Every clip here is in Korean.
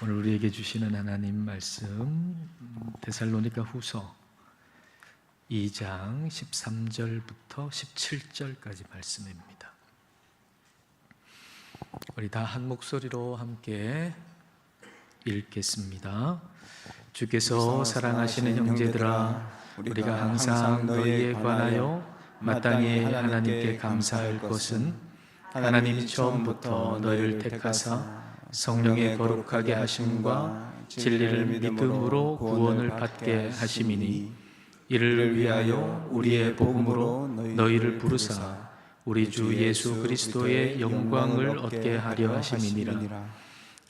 오늘 우리에게 주시는 하나님 말씀 데살로니가 후서 2장 13절부터 17절까지 말씀입니다. 우리 다 한 목소리로 함께 읽겠습니다. 주께서 사랑하시는 형제들아, 우리가 항상 너희에 관하여 마땅히 하나님께 감사할 것은 하나님이 처음부터 너희를 택하사 성령의 거룩하게 하심과 진리를 믿음으로 구원을 받게 하심이니, 이를 위하여 우리의 복음으로 너희를 부르사 우리 주 예수 그리스도의 영광을 얻게 하려 하심이니라.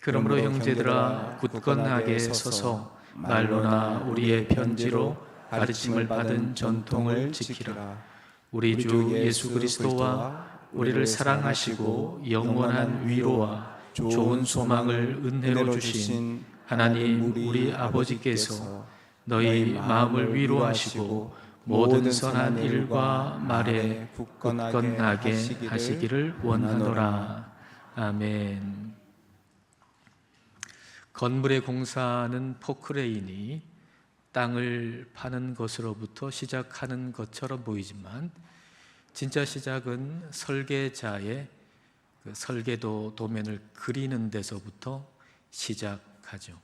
그러므로 형제들아, 굳건하게 서서 말로나 우리의 편지로 가르침을 받은 전통을 지키라. 우리 주 예수 그리스도와 우리를 사랑하시고 영원한 위로와 좋은 소망을 은혜로 주신 하나님 우리 아버지께서 너희 마음을 위로하시고 모든 선한 일과 말에 굳건하게 하시기를 원하노라. 아멘. 건물의 공사는 포크레인이 땅을 파는 것으로부터 시작하는 것처럼 보이지만, 진짜 시작은 설계자의 설계도 도면을 그리는 데서부터 시작하죠.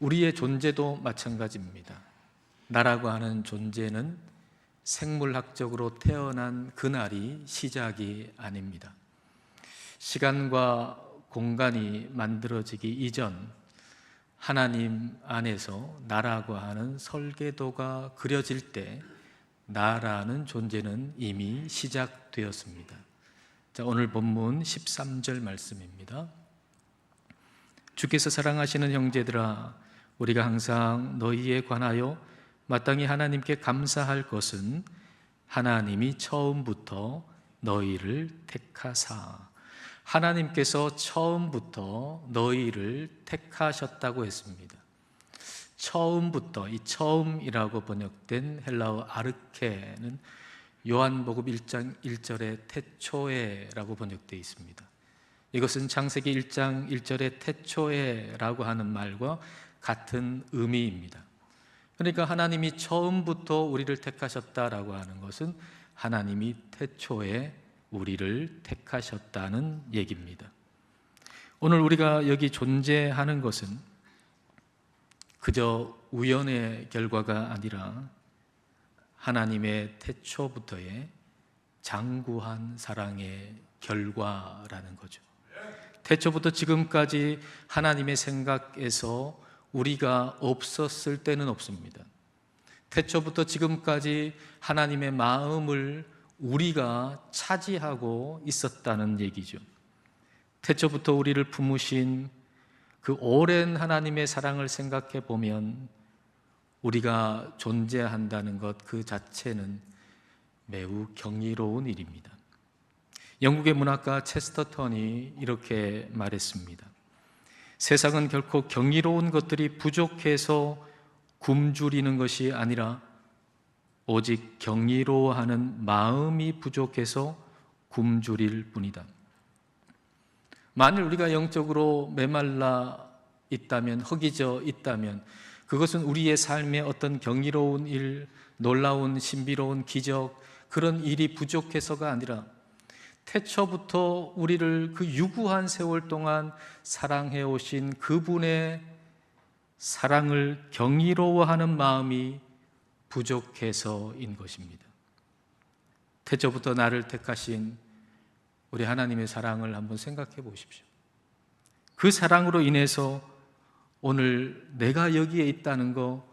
우리의 존재도 마찬가지입니다. 나라고 하는 존재는 생물학적으로 태어난 그날이 시작이 아닙니다. 시간과 공간이 만들어지기 이전 하나님 안에서 나라고 하는 설계도가 그려질 때 나라는 존재는 이미 시작되었습니다. 자, 오늘 본문 13절 말씀입니다. 주께서 사랑하시는 형제들아, 우리가 항상 너희에 관하여 마땅히 하나님께 감사할 것은 하나님이 처음부터 너희를 택하사, 하나님께서 처음부터 너희를 택하셨다고 했습니다. 처음부터, 이 처음이라고 번역된 헬라어 아르케는 요한복음 1장 1절의 태초에라고 번역되어 있습니다. 이것은 창세기 1장 1절의 태초에라고 하는 말과 같은 의미입니다. 그러니까 하나님이 처음부터 우리를 택하셨다라고 하는 것은 하나님이 태초에 우리를 택하셨다는 얘기입니다. 오늘 우리가 여기 존재하는 것은 그저 우연의 결과가 아니라 하나님의 태초부터의 장구한 사랑의 결과라는 거죠. 태초부터 지금까지 하나님의 생각에서 우리가 없었을 때는 없습니다. 태초부터 지금까지 하나님의 마음을 우리가 차지하고 있었다는 얘기죠. 태초부터 우리를 품으신 그 오랜 하나님의 사랑을 생각해 보면 우리가 존재한다는 것 그 자체는 매우 경이로운 일입니다. 영국의 문학가 체스터턴이 이렇게 말했습니다. 세상은 결코 경이로운 것들이 부족해서 굶주리는 것이 아니라 오직 경이로워하는 마음이 부족해서 굶주릴 뿐이다. 만일 우리가 영적으로 메말라 있다면, 허기져 있다면, 그것은 우리의 삶에 어떤 경이로운 일, 놀라운 신비로운 기적, 그런 일이 부족해서가 아니라 태초부터 우리를 그 유구한 세월 동안 사랑해 오신 그분의 사랑을 경이로워하는 마음이 부족해서인 것입니다. 태초부터 나를 택하신 우리 하나님의 사랑을 한번 생각해 보십시오. 그 사랑으로 인해서 오늘 내가 여기에 있다는 거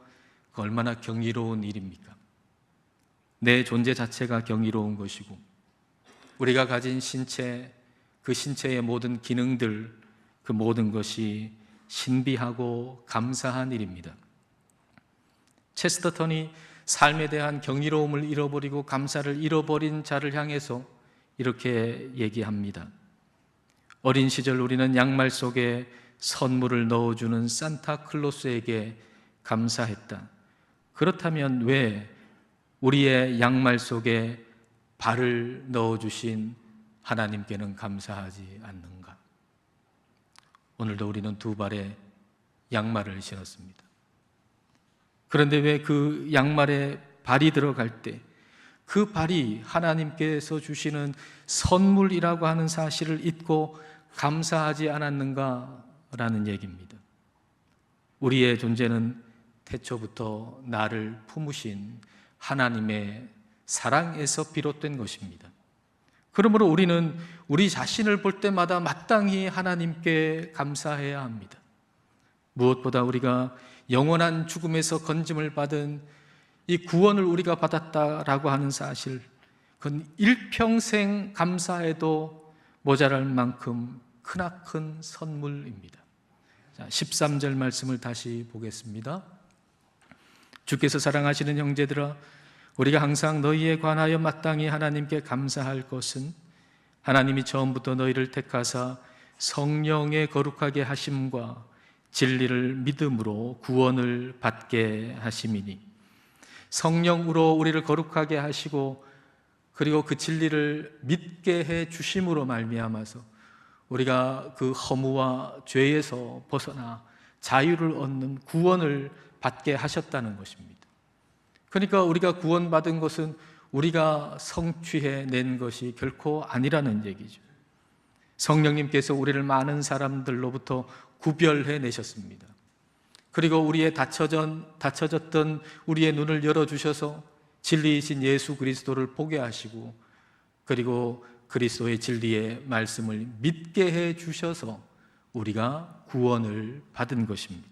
얼마나 경이로운 일입니까? 내 존재 자체가 경이로운 것이고, 우리가 가진 신체, 그 신체의 모든 기능들, 그 모든 것이 신비하고 감사한 일입니다. 체스터턴이 삶에 대한 경이로움을 잃어버리고 감사를 잃어버린 자를 향해서 이렇게 얘기합니다. 어린 시절 우리는 양말 속에 선물을 넣어주는 산타클로스에게 감사했다. 그렇다면 왜 우리의 양말 속에 발을 넣어주신 하나님께는 감사하지 않는가? 오늘도 우리는 두 발의 양말을 신었습니다. 그런데 왜 그 양말에 발이 들어갈 때 그 발이 하나님께서 주시는 선물이라고 하는 사실을 잊고 감사하지 않았는가라는 얘기입니다. 우리의 존재는 태초부터 나를 품으신 하나님의 사랑에서 비롯된 것입니다. 그러므로 우리는 우리 자신을 볼 때마다 마땅히 하나님께 감사해야 합니다. 무엇보다 우리가 영원한 죽음에서 건짐을 받은 이 구원을 우리가 받았다라고 하는 사실, 그건 일평생 감사해도 모자랄 만큼 크나큰 선물입니다. 자, 13절 말씀을 다시 보겠습니다. 주께서 사랑하시는 형제들아, 우리가 항상 너희에 관하여 마땅히 하나님께 감사할 것은 하나님이 처음부터 너희를 택하사 성령의 거룩하게 하심과 진리를 믿음으로 구원을 받게 하심이니, 성령으로 우리를 거룩하게 하시고 그리고 그 진리를 믿게 해 주심으로 말미암아서 우리가 그 허무와 죄에서 벗어나 자유를 얻는 구원을 받게 하셨다는 것입니다. 그러니까 우리가 구원받은 것은 우리가 성취해 낸 것이 결코 아니라는 얘기죠. 성령님께서 우리를 많은 사람들로부터 구별해 내셨습니다. 그리고 우리의 닫혀졌던 우리의 눈을 열어주셔서 진리이신 예수 그리스도를 보게 하시고, 그리고 그리스도의 진리의 말씀을 믿게 해 주셔서 우리가 구원을 받은 것입니다.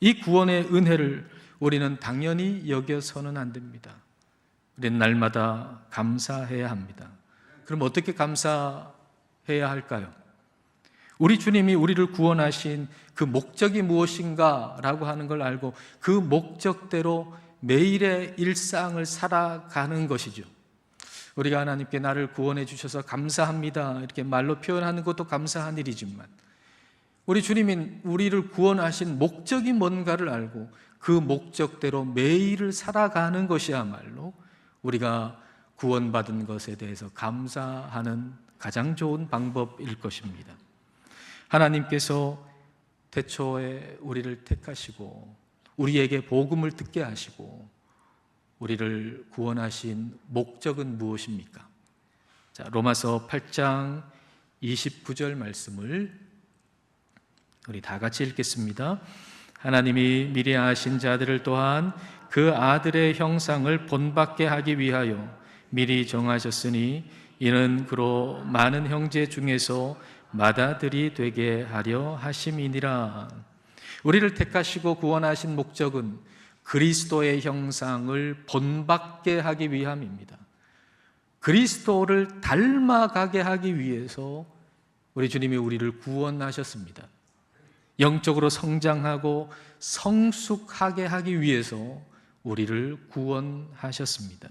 이 구원의 은혜를 우리는 당연히 여겨서는 안 됩니다. 우리는 날마다 감사해야 합니다. 그럼 어떻게 감사해야 할까요? 우리 주님이 우리를 구원하신 그 목적이 무엇인가 라고 하는 걸 알고 그 목적대로 매일의 일상을 살아가는 것이죠. 우리가 하나님께 나를 구원해 주셔서 감사합니다 이렇게 말로 표현하는 것도 감사한 일이지만, 우리 주님이 우리를 구원하신 목적이 뭔가를 알고 그 목적대로 매일을 살아가는 것이야말로 우리가 구원받은 것에 대해서 감사하는 가장 좋은 방법일 것입니다. 하나님께서 태초에 우리를 택하시고 우리에게 복음을 듣게 하시고 우리를 구원하신 목적은 무엇입니까? 자, 로마서 8장 29절 말씀을 우리 다 같이 읽겠습니다. 하나님이 미리 아신 자들을 또한 그 아들의 형상을 본받게 하기 위하여 미리 정하셨으니 이는 그로 많은 형제 중에서 맏아들이 되게 하려 하심이니라. 우리를 택하시고 구원하신 목적은 그리스도의 형상을 본받게 하기 위함입니다. 그리스도를 닮아가게 하기 위해서 우리 주님이 우리를 구원하셨습니다. 영적으로 성장하고 성숙하게 하기 위해서 우리를 구원하셨습니다.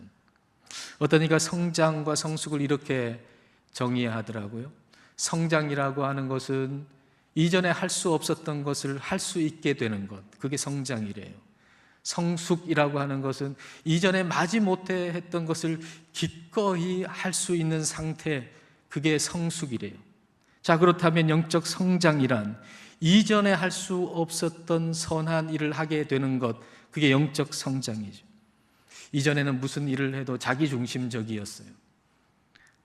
어떤 이가 성장과 성숙을 이렇게 정의하더라고요. 성장이라고 하는 것은 이전에 할 수 없었던 것을 할 수 있게 되는 것, 그게 성장이래요. 성숙이라고 하는 것은 이전에 마지 못해 했던 것을 기꺼이 할 수 있는 상태, 그게 성숙이래요. 자, 그렇다면 영적 성장이란 이전에 할 수 없었던 선한 일을 하게 되는 것, 그게 영적 성장이죠. 이전에는 무슨 일을 해도 자기중심적이었어요.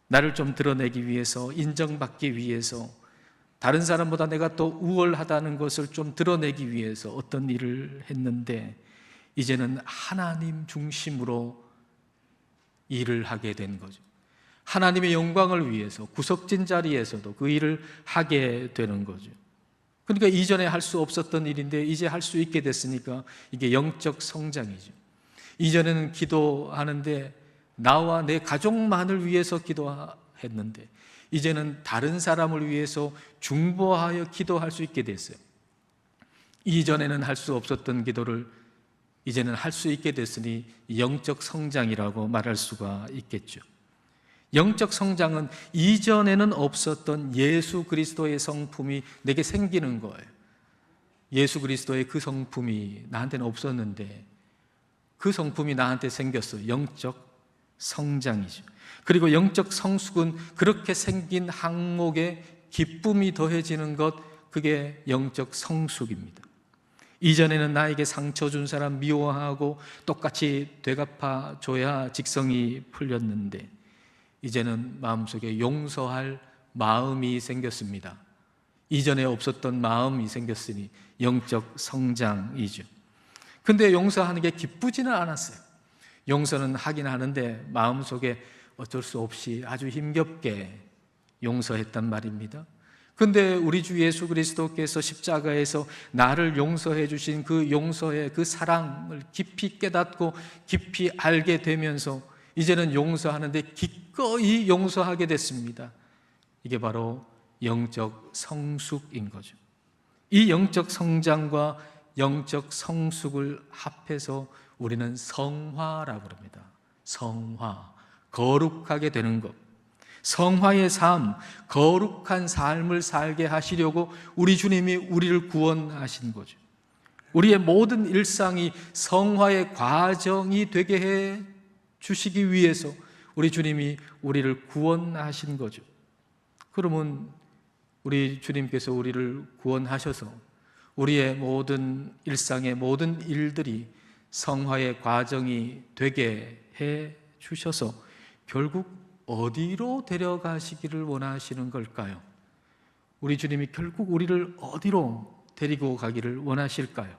나를 좀 드러내기 위해서, 인정받기 위해서, 다른 사람보다 내가 또 우월하다는 것을 좀 드러내기 위해서 어떤 일을 했는데, 이제는 하나님 중심으로 일을 하게 된 거죠. 하나님의 영광을 위해서 구석진 자리에서도 그 일을 하게 되는 거죠. 그러니까 이전에 할 수 없었던 일인데 이제 할 수 있게 됐으니까 이게 영적 성장이죠. 이전에는 기도하는데 나와 내 가족만을 위해서 기도했는데 이제는 다른 사람을 위해서 중보하여 기도할 수 있게 됐어요. 이전에는 할 수 없었던 기도를 이제는 할 수 있게 됐으니 영적 성장이라고 말할 수가 있겠죠. 영적 성장은 이전에는 없었던 예수 그리스도의 성품이 내게 생기는 거예요. 예수 그리스도의 그 성품이 나한테는 없었는데 그 성품이 나한테 생겼어요. 영적 성장이죠. 그리고 영적 성숙은 그렇게 생긴 항목에 기쁨이 더해지는 것, 그게 영적 성숙입니다. 이전에는 나에게 상처 준 사람 미워하고 똑같이 되갚아 줘야 직성이 풀렸는데 이제는 마음속에 용서할 마음이 생겼습니다. 이전에 없었던 마음이 생겼으니 영적 성장이죠. 근데 용서하는 게 기쁘지는 않았어요. 용서는 하긴 하는데 마음속에 어쩔 수 없이 아주 힘겹게 용서했단 말입니다. 근데 우리 주 예수 그리스도께서 십자가에서 나를 용서해 주신 그 용서의 그 사랑을 깊이 깨닫고 깊이 알게 되면서 이제는 용서하는데 기꺼이 용서하게 됐습니다. 이게 바로 영적 성숙인 거죠. 이 영적 성장과 영적 성숙을 합해서 우리는 성화라고 합니다. 성화, 거룩하게 되는 것. 성화의 삶, 거룩한 삶을 살게 하시려고 우리 주님이 우리를 구원하신 거죠. 우리의 모든 일상이 성화의 과정이 되게 해 주시기 위해서 우리 주님이 우리를 구원하신 거죠. 그러면 우리 주님께서 우리를 구원하셔서 우리의 모든 일상의 모든 일들이 성화의 과정이 되게 해 주셔서 결국 어디로 데려가시기를 원하시는 걸까요? 우리 주님이 결국 우리를 어디로 데리고 가기를 원하실까요?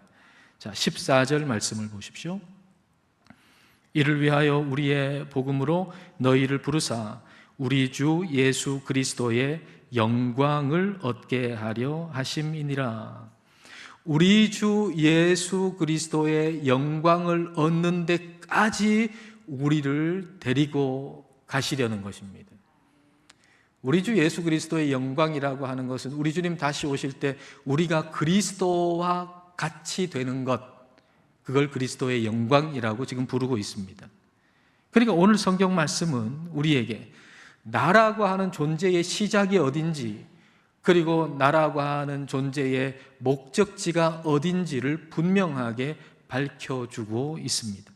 자, 14절 말씀을 보십시오. 이를 위하여 우리의 복음으로 너희를 부르사 우리 주 예수 그리스도의 영광을 얻게 하려 하심이니라. 우리 주 예수 그리스도의 영광을 얻는 데까지 우리를 데리고 가시려는 것입니다. 우리 주 예수 그리스도의 영광이라고 하는 것은 우리 주님 다시 오실 때 우리가 그리스도와 같이 되는 것, 그걸 그리스도의 영광이라고 지금 부르고 있습니다. 그러니까 오늘 성경 말씀은 우리에게 나라고 하는 존재의 시작이 어딘지, 그리고 나라고 하는 존재의 목적지가 어딘지를 분명하게 밝혀주고 있습니다.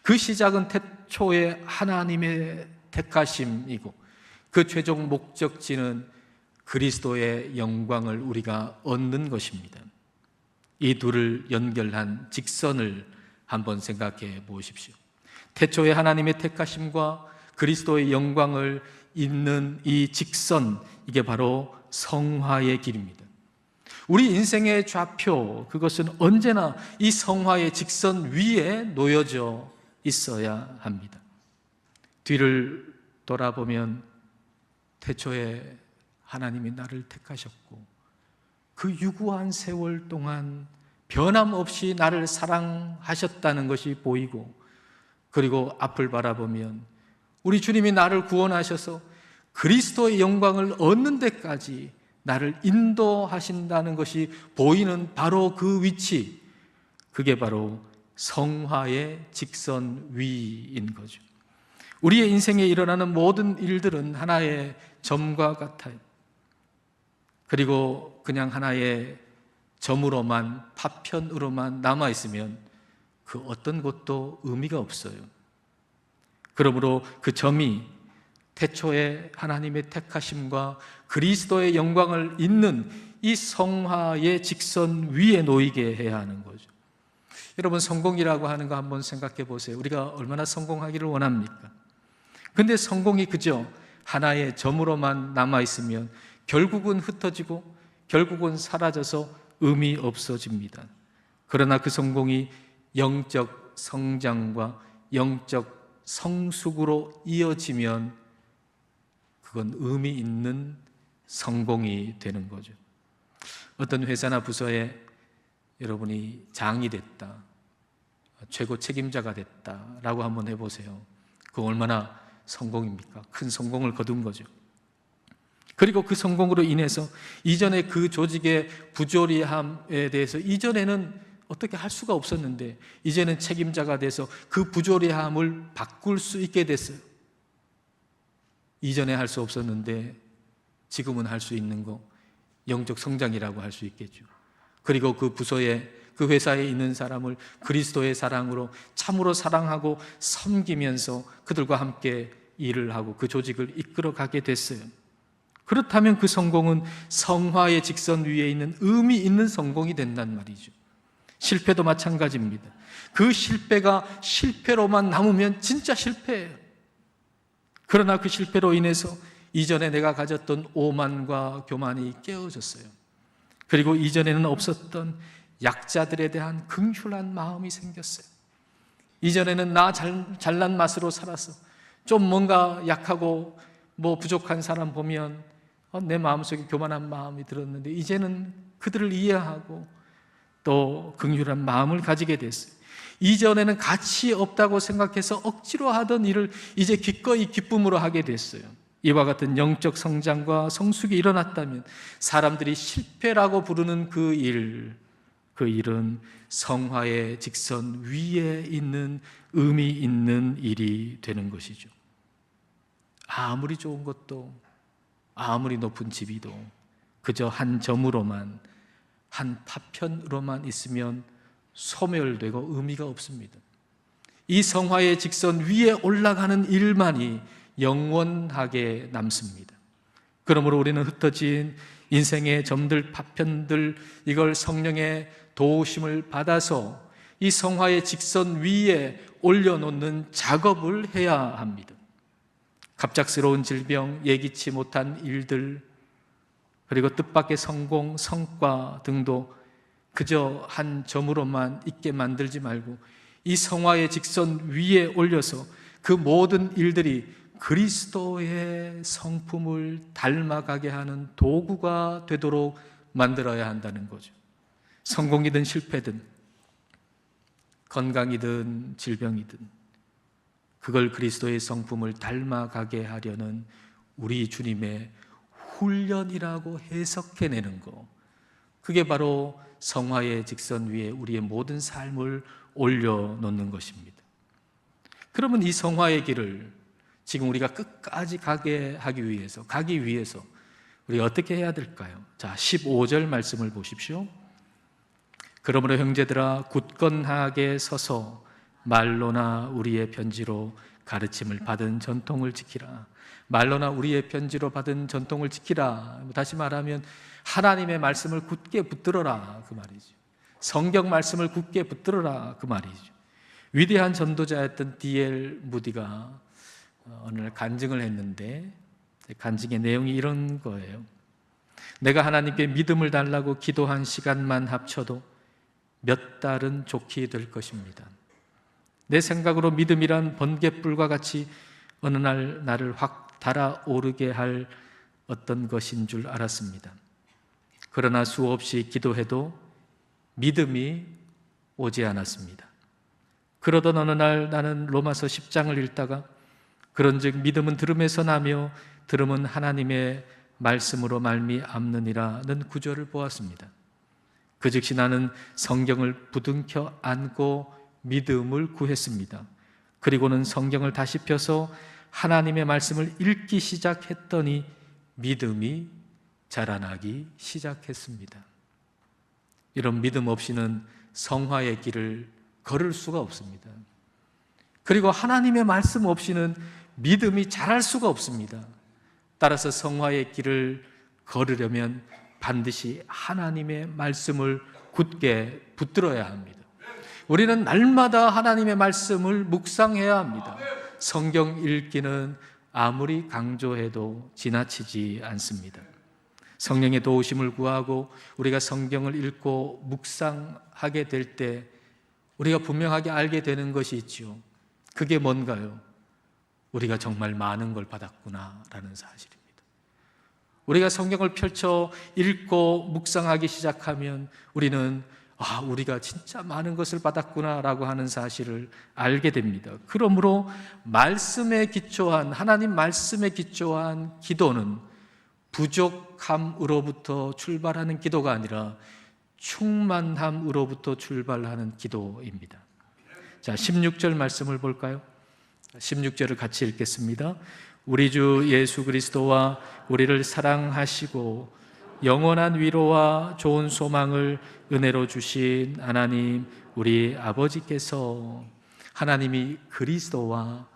그 시작은 태초에 하나님의 택하심이고 그 최종 목적지는 그리스도의 영광을 우리가 얻는 것입니다. 이 둘을 연결한 직선을 한번 생각해 보십시오. 태초에 하나님의 택하심과 그리스도의 영광을 잇는 이 직선, 이게 바로 성화의 길입니다. 우리 인생의 좌표, 그것은 언제나 이 성화의 직선 위에 놓여져 있어야 합니다. 뒤를 돌아보면 태초에 하나님이 나를 택하셨고 그 유구한 세월 동안 변함없이 나를 사랑하셨다는 것이 보이고, 그리고 앞을 바라보면 우리 주님이 나를 구원하셔서 그리스도의 영광을 얻는 데까지 나를 인도하신다는 것이 보이는 바로 그 위치, 그게 바로 성화의 직선 위인 거죠. 우리의 인생에 일어나는 모든 일들은 하나의 점과 같아요. 그리고 그냥 하나의 점으로만, 파편으로만 남아있으면 그 어떤 것도 의미가 없어요. 그러므로 그 점이 태초에 하나님의 택하심과 그리스도의 영광을 잇는 이 성화의 직선 위에 놓이게 해야 하는 거죠. 여러분, 성공이라고 하는 거 한번 생각해 보세요. 우리가 얼마나 성공하기를 원합니까? 근데 성공이 그저 하나의 점으로만 남아있으면 결국은 흩어지고 결국은 사라져서 의미 없어집니다. 그러나 그 성공이 영적 성장과 영적 성숙으로 이어지면 그건 의미 있는 성공이 되는 거죠. 어떤 회사나 부서에 여러분이 장이 됐다, 최고 책임자가 됐다라고 한번 해보세요. 그거 얼마나 성공입니까? 큰 성공을 거둔 거죠. 그리고 그 성공으로 인해서 이전에 그 조직의 부조리함에 대해서 이전에는 어떻게 할 수가 없었는데 이제는 책임자가 돼서 그 부조리함을 바꿀 수 있게 됐어요. 이전에 할 수 없었는데 지금은 할 수 있는 거, 영적 성장이라고 할 수 있겠죠. 그리고 그 부서에, 그 회사에 있는 사람을 그리스도의 사랑으로 참으로 사랑하고 섬기면서 그들과 함께 일을 하고 그 조직을 이끌어가게 됐어요. 그렇다면 그 성공은 성화의 직선 위에 있는 의미 있는 성공이 된단 말이죠. 실패도 마찬가지입니다. 그 실패가 실패로만 남으면 진짜 실패예요. 그러나 그 실패로 인해서 이전에 내가 가졌던 오만과 교만이 깨어졌어요. 그리고 이전에는 없었던 약자들에 대한 긍휼한 마음이 생겼어요. 이전에는 나 잘난 맛으로 살아서 좀 뭔가 약하고 부족한 사람 보면 내 마음속에 교만한 마음이 들었는데, 이제는 그들을 이해하고 또 긍휼한 마음을 가지게 됐어요. 이전에는 가치 없다고 생각해서 억지로 하던 일을 이제 기꺼이 기쁨으로 하게 됐어요. 이와 같은 영적 성장과 성숙이 일어났다면 사람들이 실패라고 부르는 그 일은 성화의 직선 위에 있는 의미 있는 일이 되는 것이죠. 아무리 좋은 것도, 아무리 높은 지위도 그저 한 점으로만, 한 파편으로만 있으면 소멸되고 의미가 없습니다. 이 성화의 직선 위에 올라가는 일만이 영원하게 남습니다. 그러므로 우리는 흩어진 인생의 점들, 파편들, 이걸 성령의 도우심을 받아서 이 성화의 직선 위에 올려놓는 작업을 해야 합니다. 갑작스러운 질병, 예기치 못한 일들, 그리고 뜻밖의 성공, 성과 등도 그저 한 점으로만 있게 만들지 말고 이 성화의 직선 위에 올려서 그 모든 일들이 그리스도의 성품을 닮아가게 하는 도구가 되도록 만들어야 한다는 거죠. 성공이든 실패든 건강이든 질병이든 그걸 그리스도의 성품을 닮아가게 하려는 우리 주님의 훈련이라고 해석해내는 거, 그게 바로 성화의 직선 위에 우리의 모든 삶을 올려놓는 것입니다. 그러면 이 성화의 길을 지금 우리가 끝까지 가기 위해서 우리가 어떻게 해야 될까요? 자, 15절 말씀을 보십시오. 그러므로 형제들아 굳건하게 서서 말로나 우리의 편지로 가르침을 받은 전통을 지키라. 말로나 우리의 편지로 받은 전통을 지키라. 다시 말하면 하나님의 말씀을 굳게 붙들어라, 그 말이죠. 성경 말씀을 굳게 붙들어라, 그 말이죠. 위대한 전도자였던 D.L. 무디가 어느 날 간증을 했는데, 간증의 내용이 이런 거예요. 내가 하나님께 믿음을 달라고 기도한 시간만 합쳐도 몇 달은 좋게 될 것입니다. 내 생각으로 믿음이란 번갯불과 같이 어느 날 나를 확 달아오르게 할 어떤 것인 줄 알았습니다. 그러나 수없이 기도해도 믿음이 오지 않았습니다. 그러던 어느 날 나는 로마서 10장을 읽다가 그런즉 믿음은 들음에서 나며 들음은 하나님의 말씀으로 말미암느니라는 구절을 보았습니다. 그 즉시 나는 성경을 부둥켜 안고 믿음을 구했습니다. 그리고는 성경을 다시 펴서 하나님의 말씀을 읽기 시작했더니 믿음이 자라나기 시작했습니다. 이런 믿음 없이는 성화의 길을 걸을 수가 없습니다. 그리고 하나님의 말씀 없이는 믿음이 자랄 수가 없습니다. 따라서 성화의 길을 걸으려면 반드시 하나님의 말씀을 굳게 붙들어야 합니다. 우리는 날마다 하나님의 말씀을 묵상해야 합니다. 성경 읽기는 아무리 강조해도 지나치지 않습니다. 성령의 도우심을 구하고 우리가 성경을 읽고 묵상하게 될 때 우리가 분명하게 알게 되는 것이 있죠. 그게 뭔가요? 우리가 정말 많은 걸 받았구나라는 사실입니다. 우리가 성경을 펼쳐 읽고 묵상하기 시작하면 우리는 우리가 진짜 많은 것을 받았구나라고 하는 사실을 알게 됩니다. 그러므로 말씀에 기초한, 하나님 말씀에 기초한 기도는 부족함으로부터 출발하는 기도가 아니라 충만함으로부터 출발하는 기도입니다. 자, 16절 말씀을 볼까요? 16절을 같이 읽겠습니다. 우리 주 예수 그리스도와 우리를 사랑하시고 영원한 위로와 좋은 소망을 은혜로 주신 하나님 우리 아버지께서, 하나님이 그리스도와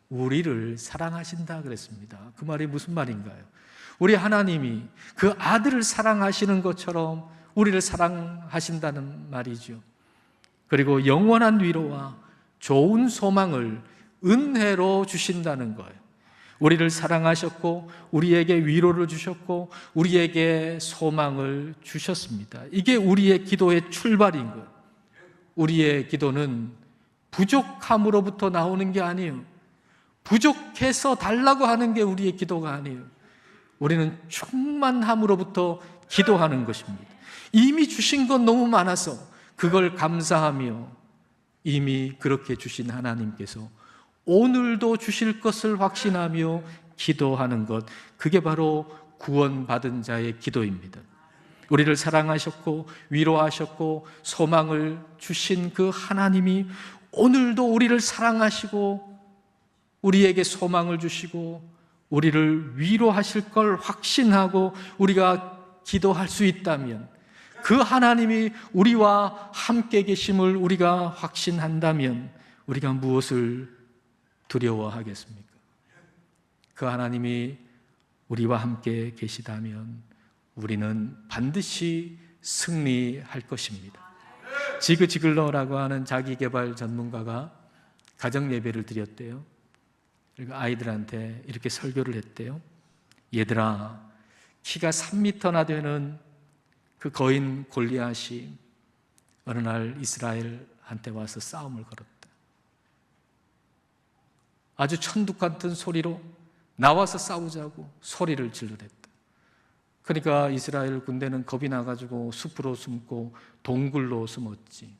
우리를 사랑하신다 그랬습니다. 그 말이 무슨 말인가요? 우리 하나님이 그 아들을 사랑하시는 것처럼 우리를 사랑하신다는 말이죠. 그리고 영원한 위로와 좋은 소망을 은혜로 주신다는 거예요. 우리를 사랑하셨고 우리에게 위로를 주셨고 우리에게 소망을 주셨습니다. 이게 우리의 기도의 출발인 거예요. 우리의 기도는 부족함으로부터 나오는 게 아니에요. 부족해서 달라고 하는 게 우리의 기도가 아니에요. 우리는 충만함으로부터 기도하는 것입니다. 이미 주신 건 너무 많아서 그걸 감사하며 이미 그렇게 주신 하나님께서 오늘도 주실 것을 확신하며 기도하는 것, 그게 바로 구원받은 자의 기도입니다. 우리를 사랑하셨고 위로하셨고 소망을 주신 그 하나님이 오늘도 우리를 사랑하시고 우리에게 소망을 주시고 우리를 위로하실 걸 확신하고 우리가 기도할 수 있다면, 그 하나님이 우리와 함께 계심을 우리가 확신한다면 우리가 무엇을 두려워하겠습니까? 그 하나님이 우리와 함께 계시다면 우리는 반드시 승리할 것입니다. 지그 지글러라고 하는 자기개발 전문가가 가정 예배를 드렸대요. 그리고 아이들한테 이렇게 설교를 했대요. 얘들아, 키가 3m나 되는 그 거인 골리앗이 어느 날 이스라엘한테 와서 싸움을 걸었다. 아주 천둥 같은 소리로 나와서 싸우자고 소리를 질러댔다. 그러니까 이스라엘 군대는 겁이 나가지고 숲으로 숨고 동굴로 숨었지.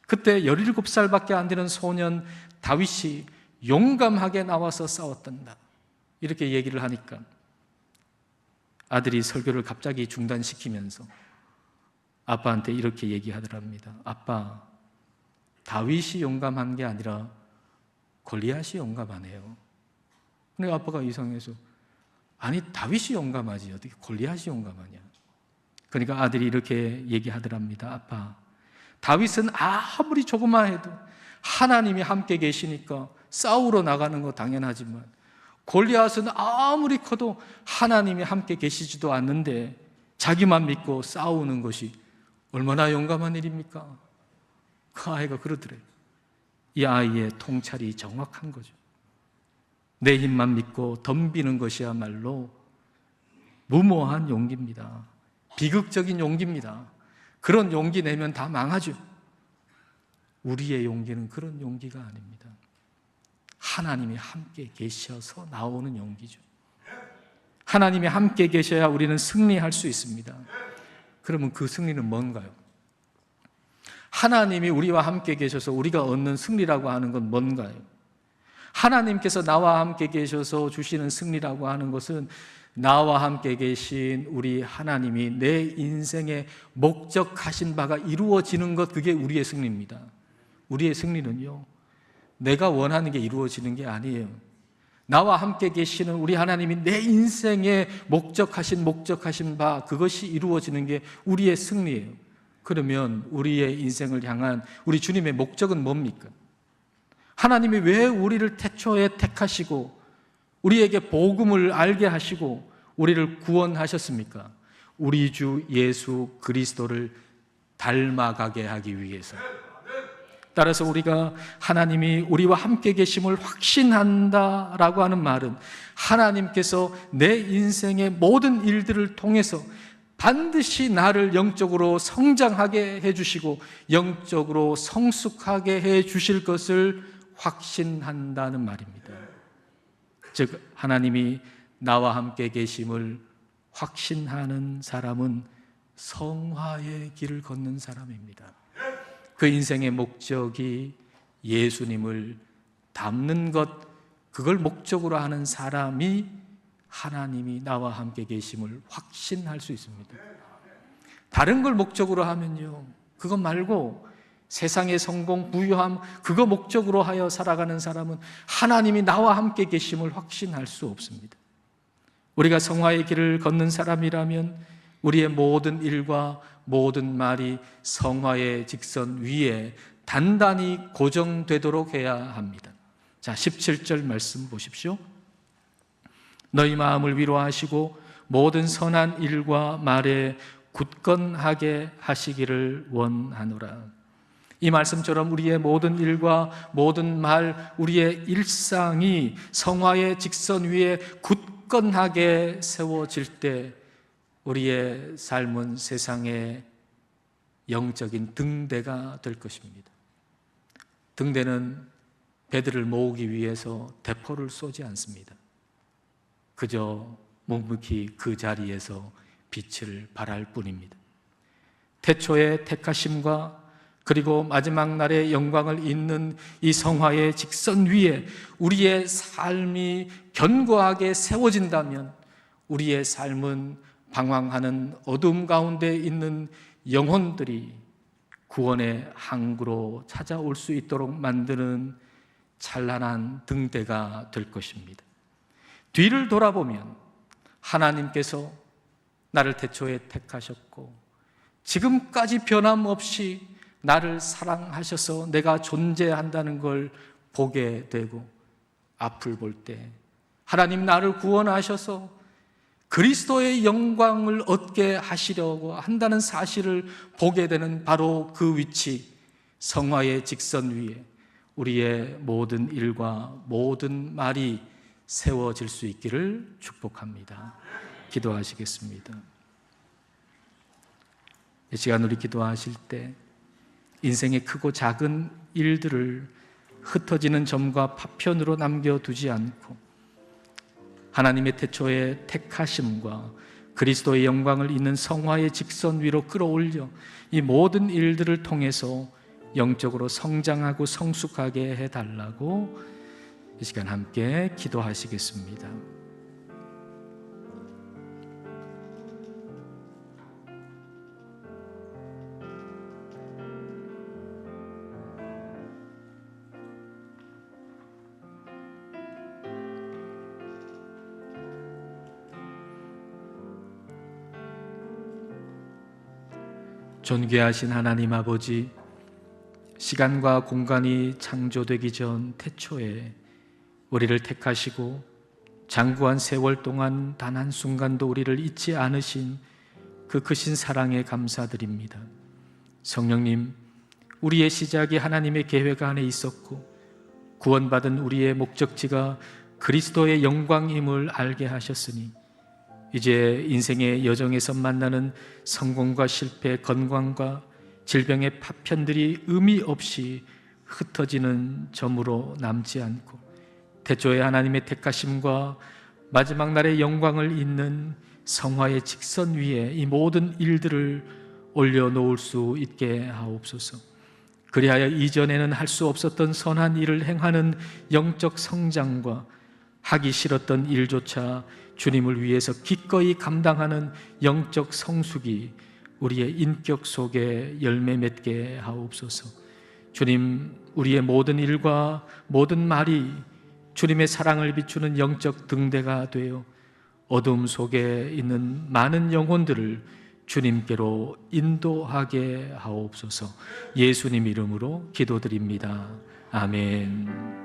그때 17살밖에 안 되는 소년 다윗이 용감하게 나와서 싸웠단다. 이렇게 얘기를 하니까 아들이 설교를 갑자기 중단시키면서 아빠한테 이렇게 얘기하더랍니다. 아빠, 다윗이 용감한 게 아니라 골리앗이 용감하네요. 근데 아빠가 이상해서, 아니 다윗이 용감하지 어떻게 골리앗이 용감하냐. 그러니까 아들이 이렇게 얘기하더랍니다. 아빠, 다윗은 아무리 조그마해도 하나님이 함께 계시니까 싸우러 나가는 거 당연하지만 골리앗은 아무리 커도 하나님이 함께 계시지도 않는데 자기만 믿고 싸우는 것이 얼마나 용감한 일입니까? 그 아이가 그러더래요. 이 아이의 통찰이 정확한 거죠. 내 힘만 믿고 덤비는 것이야말로 무모한 용기입니다. 비극적인 용기입니다. 그런 용기 내면 다 망하죠. 우리의 용기는 그런 용기가 아닙니다. 하나님이 함께 계셔서 나오는 용기죠. 하나님이 함께 계셔야 우리는 승리할 수 있습니다. 그러면 그 승리는 뭔가요? 하나님이 우리와 함께 계셔서 우리가 얻는 승리라고 하는 건 뭔가요? 하나님께서 나와 함께 계셔서 주시는 승리라고 하는 것은 나와 함께 계신 우리 하나님이 내 인생의 목적하신 바가 이루어지는 것, 그게 우리의 승리입니다. 우리의 승리는요, 내가 원하는 게 이루어지는 게 아니에요. 나와 함께 계시는 우리 하나님이 내 인생의 목적하신 바, 그것이 이루어지는 게 우리의 승리예요. 그러면 우리의 인생을 향한 우리 주님의 목적은 뭡니까? 하나님이 왜 우리를 태초에 택하시고 우리에게 복음을 알게 하시고 우리를 구원하셨습니까? 우리 주 예수 그리스도를 닮아가게 하기 위해서. 따라서 우리가 하나님이 우리와 함께 계심을 확신한다라고 하는 말은 하나님께서 내 인생의 모든 일들을 통해서 반드시 나를 영적으로 성장하게 해주시고 영적으로 성숙하게 해주실 것을 확신한다는 말입니다. 즉 하나님이 나와 함께 계심을 확신하는 사람은 성화의 길을 걷는 사람입니다. 그 인생의 목적이 예수님을 닮는 것, 그걸 목적으로 하는 사람이 하나님이 나와 함께 계심을 확신할 수 있습니다. 다른 걸 목적으로 하면요, 그거 말고 세상의 성공, 부유함, 그거 목적으로 하여 살아가는 사람은 하나님이 나와 함께 계심을 확신할 수 없습니다. 우리가 성화의 길을 걷는 사람이라면 우리의 모든 일과 모든 말이 성화의 직선 위에 단단히 고정되도록 해야 합니다. 자, 17절 말씀 보십시오. 너희 마음을 위로하시고 모든 선한 일과 말에 굳건하게 하시기를 원하노라. 이 말씀처럼 우리의 모든 일과 모든 말, 우리의 일상이 성화의 직선 위에 굳건하게 세워질 때 우리의 삶은 세상의 영적인 등대가 될 것입니다. 등대는 배들을 모으기 위해서 대포를 쏘지 않습니다. 그저 묵묵히 그 자리에서 빛을 발할 뿐입니다. 태초의 택하심과 그리고 마지막 날의 영광을 잇는 이 성화의 직선 위에 우리의 삶이 견고하게 세워진다면 우리의 삶은 방황하는 어둠 가운데 있는 영혼들이 구원의 항구로 찾아올 수 있도록 만드는 찬란한 등대가 될 것입니다. 뒤를 돌아보면 하나님께서 나를 태초에 택하셨고 지금까지 변함없이 나를 사랑하셔서 내가 존재한다는 걸 보게 되고, 앞을 볼 때 하나님 나를 구원하셔서 그리스도의 영광을 얻게 하시려고 한다는 사실을 보게 되는 바로 그 위치, 성화의 직선 위에 우리의 모든 일과 모든 말이 세워질 수 있기를 축복합니다. 기도하시겠습니다. 이 시간 우리 기도하실 때 인생의 크고 작은 일들을 흩어지는 점과 파편으로 남겨두지 않고 하나님의 태초의 택하심과 그리스도의 영광을 잇는 성화의 직선 위로 끌어올려 이 모든 일들을 통해서 영적으로 성장하고 성숙하게 해달라고 이 시간 함께 기도하시겠습니다. 존귀하신 하나님 아버지, 시간과 공간이 창조되기 전 태초에 우리를 택하시고 장구한 세월 동안 단 한순간도 우리를 잊지 않으신 그 크신 사랑에 감사드립니다. 성령님, 우리의 시작이 하나님의 계획 안에 있었고 구원받은 우리의 목적지가 그리스도의 영광임을 알게 하셨으니 이제 인생의 여정에서 만나는 성공과 실패, 건강과 질병의 파편들이 의미 없이 흩어지는 점으로 남지 않고 태초에 하나님의 택하심과 마지막 날의 영광을 잇는 성화의 직선 위에 이 모든 일들을 올려놓을 수 있게 하옵소서. 그리하여 이전에는 할 수 없었던 선한 일을 행하는 영적 성장과 하기 싫었던 일조차 주님을 위해서 기꺼이 감당하는 영적 성숙이 우리의 인격 속에 열매 맺게 하옵소서. 주님, 우리의 모든 일과 모든 말이 주님의 사랑을 비추는 영적 등대가 되어 어둠 속에 있는 많은 영혼들을 주님께로 인도하게 하옵소서. 예수님 이름으로 기도드립니다. 아멘.